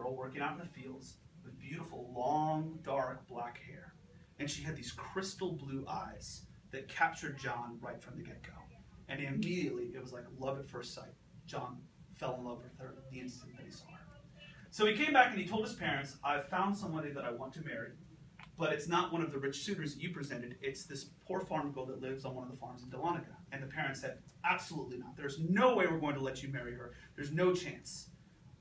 girl working out in the fields with beautiful, long, dark black hair. And she had these crystal blue eyes that captured John right from the get-go. And immediately, it was like love at first sight. John fell in love with her the instant that he saw her. So he came back and he told his parents, I've found somebody that I want to marry, but it's not one of the rich suitors that you presented. It's this poor farm girl that lives on one of the farms in Dahlonega. And the parents said, absolutely not. There's no way we're going to let you marry her. There's no chance.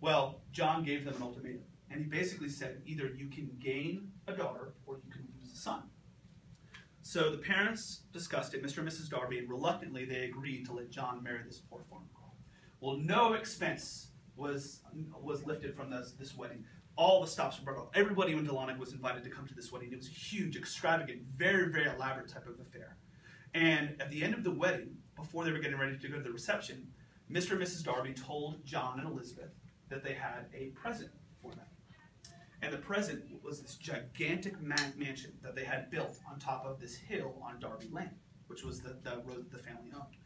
Well, John gave them an ultimatum. And he basically said, either you can gain a daughter or you can lose a son. So the parents discussed it, Mr. and Mrs. Darby, and reluctantly they agreed to let John marry this poor farm girl. Well, no expense was lifted from this wedding. All the stops were brought up. Everybody in Dahlonega was invited to come to this wedding. It was a huge, extravagant, very, very elaborate type of affair. And at the end of the wedding, before they were getting ready to go to the reception, Mr. and Mrs. Darby told John and Elizabeth that they had a present for them. And the present was this gigantic mansion that they had built on top of this hill on Darby Lane, which was the road that the family owned.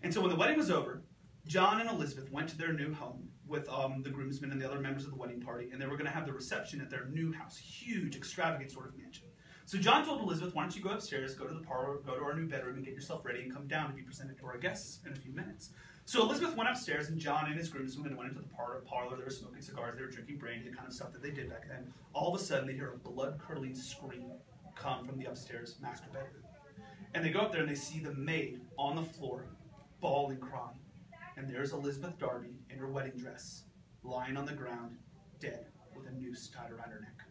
And so when the wedding was over, John and Elizabeth went to their new home with the groomsmen and the other members of the wedding party, and they were going to have the reception at their new house, huge, extravagant sort of mansion. So John told Elizabeth, why don't you go upstairs, go to the parlor, go to our new bedroom, and get yourself ready and come down to be presented to our guests in a few minutes. So Elizabeth went upstairs, and John and his groomsmen went into the parlor. They were smoking cigars, they were drinking brandy, the kind of stuff that they did back then. All of a sudden, they hear a blood-curdling scream come from the upstairs master bedroom. And they go up there, and they see the maid on the floor, bawling, crying. And there's Elizabeth Darby in her wedding dress, lying on the ground, dead, with a noose tied around her neck.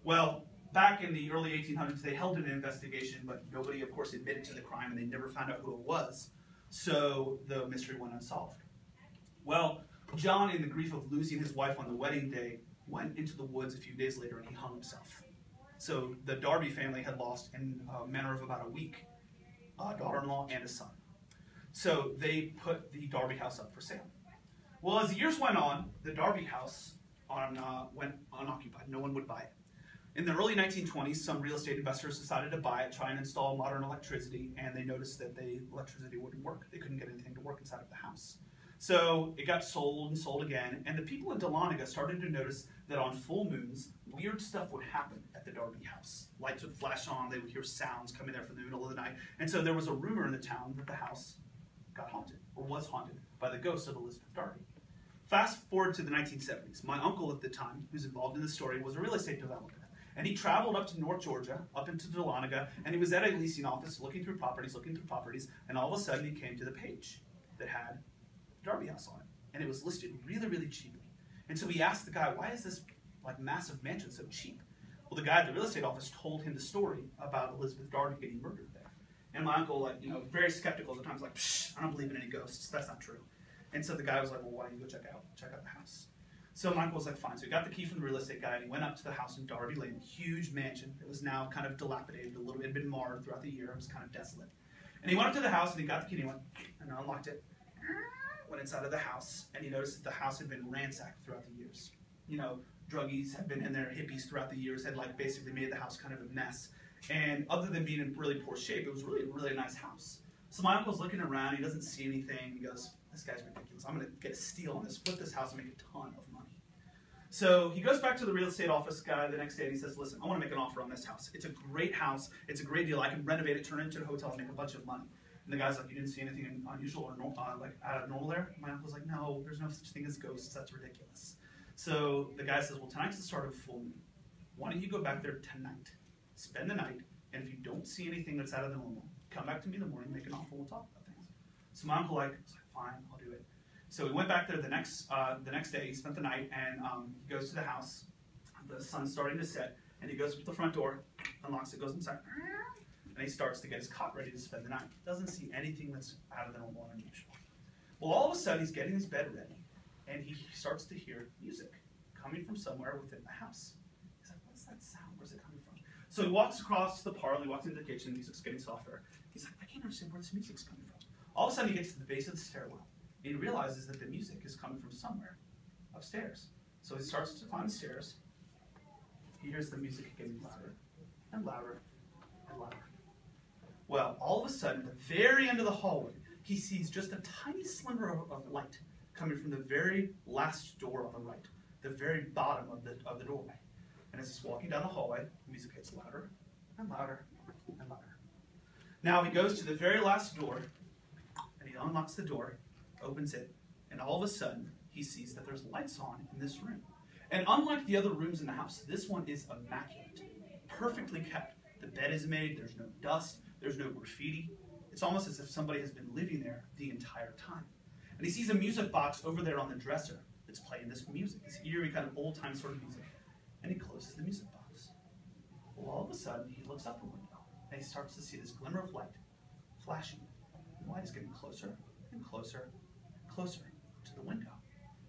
Well, back in the early 1800s, they held an investigation, but nobody, of course, admitted to the crime, and they never found out who it was. So the mystery went unsolved. Well, John, in the grief of losing his wife on the wedding day, went into the woods a few days later and he hung himself. So the Darby family had lost, in a matter of about a week, a daughter-in-law and a son. So they put the Darby house up for sale. Well, as the years went on, the Darby house went unoccupied. No one would buy it. In the early 1920s, some real estate investors decided to buy it, try and install modern electricity, and they noticed that the electricity wouldn't work. They couldn't get anything to work inside of the house. So it got sold and sold again, and the people in Dahlonega started to notice that on full moons, weird stuff would happen at the Darby house. Lights would flash on, they would hear sounds coming there from the middle of the night, and so there was a rumor in the town that the house got haunted, or was haunted, by the ghost of Elizabeth Darby. Fast forward to the 1970s. My uncle at the time, who's involved in the story, was a real estate developer. And he traveled up to North Georgia, up into Dahlonega, and he was at a leasing office looking through properties, and all of a sudden he came to the page that had the Darby house on it. And it was listed really, really cheaply. And so he asked the guy, why is this like massive mansion so cheap? Well, the guy at the real estate office told him the story about Elizabeth Darby getting murdered there. And my uncle, very skeptical at the time, was like, psh, I don't believe in any ghosts, that's not true. And so the guy was like, well, why don't you go check out the house? So my uncle was like, fine. So he got the key from the real estate guy, and he went up to the house in Darby Lane, huge mansion. It was now kind of dilapidated, a little bit, had been marred throughout the year. It was kind of desolate. And he went up to the house, and he got the key, and he went and unlocked it, went inside of the house, and he noticed that the house had been ransacked throughout the years. Druggies had been in there, hippies throughout the years had basically made the house kind of a mess. And other than being in really poor shape, it was really, really a nice house. So my uncle's looking around, he doesn't see anything, he goes, this guy's ridiculous. I'm going to get a steal on this, flip this house, and make a ton of money. So he goes back to the real estate office guy the next day and he says, listen, I want to make an offer on this house. It's a great house. It's a great deal. I can renovate it, turn it into a hotel, and make a bunch of money. And the guy's like, you didn't see anything unusual or out of normal there? My uncle's like, no, there's no such thing as ghosts. That's ridiculous. So the guy says, well, tonight's the start of full moon. Why don't you go back there tonight, spend the night, and if you don't see anything that's out of the normal, come back to me in the morning, make an offer, we'll talk about things. So my uncle was like, fine, I'll do it. So he went back there the next day, he spent the night, and he goes to the house. The sun's starting to set, and he goes to the front door, unlocks it, goes inside, and he starts to get his cot ready to spend the night. Doesn't see anything that's out of the normal and unusual. Well, all of a sudden, he's getting his bed ready, and he starts to hear music coming from somewhere within the house. He's like, what's that sound? Where's it coming from? So he walks across the parlor, he walks into the kitchen, the music's getting softer. He's like, I can't understand where this music's coming from. All of a sudden, he gets to the base of the stairwell. And he realizes that the music is coming from somewhere upstairs. So he starts to climb the stairs. He hears the music getting louder and louder and louder. Well, all of a sudden, at the very end of the hallway, he sees just a tiny sliver of light coming from the very last door on the right. the very bottom of the doorway. And as he's walking down the hallway, the music gets louder and louder and louder. Now he goes to the very last door, and he unlocks the door, opens it, and all of a sudden, he sees that there's lights on in this room. And unlike the other rooms in the house, this one is immaculate, perfectly kept. The bed is made, there's no dust, there's no graffiti. It's almost as if somebody has been living there the entire time. And he sees a music box over there on the dresser that's playing this music, this eerie kind of old-time sort of music. And he closes the music box. Well, all of a sudden, he looks out the window, and he starts to see this glimmer of light flashing. And the light is getting closer and closer and closer to the window.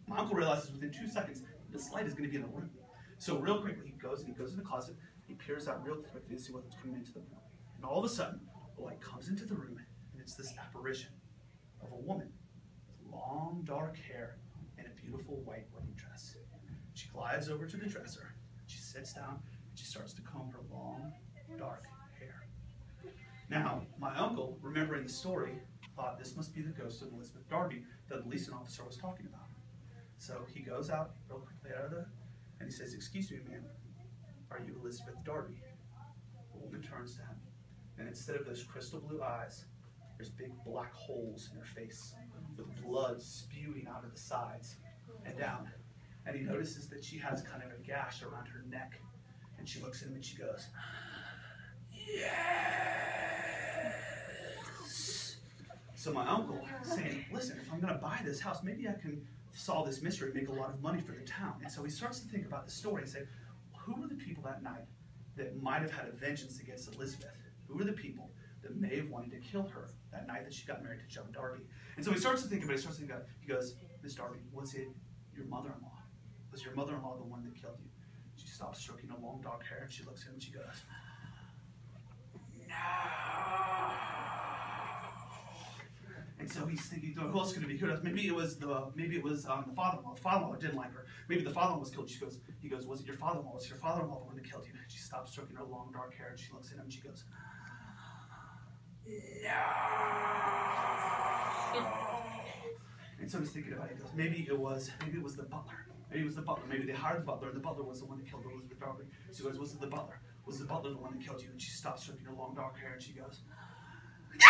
My uncle realizes within 2 seconds, this light is going to be in the room. So real quickly, he goes in the closet, he peers out real quickly to see what's coming into the room. And all of a sudden, the light comes into the room, and it's this apparition of a woman with long, dark hair and a beautiful white wedding dress. She glides over to the dresser, she sits down, and she starts to comb her long, dark hair. Now, my uncle, remembering the story, thought this must be the ghost of Elizabeth Darby that the leasing officer was talking about. So he goes out real quickly and he says, "Excuse me, ma'am, are you Elizabeth Darby?" The woman turns to him, and instead of those crystal blue eyes, there's big black holes in her face with blood spewing out of the sides and down. And he notices that she has kind of a gash around her neck, and she looks at him and she goes, "Yes." So my uncle saying, "Listen, if I'm going to buy this house, maybe I can solve this mystery and make a lot of money for the town." And so he starts to think about the story and say, who were the people that night that might have had a vengeance against Elizabeth? Who were the people that may have wanted to kill her that night that she got married to John Darby? And so he starts to think about it. He goes, "Miss Darby, was it your mother-in-law? Was your mother-in-law the one that killed you?" She stops stroking her long dark hair, and she looks at him and she goes, "No." And so he's thinking, who else could it be? Maybe it was the father-in-law. The father-in-law didn't like her. Maybe the father-in-law was killed. He goes, "Was it your father-in-law? Was your father-in-law the one that killed you?" And she stops stroking her long dark hair, and she looks at him and she goes, "No." And so he's thinking about it. He goes, maybe it was the butler. Maybe it was the butler. Maybe they hired the butler, and the butler was the one that killed Elizabeth Darby. So he goes, "Was it the butler? Was the butler the one that killed you?" And she stops stroking her long dark hair, and she goes, "No!"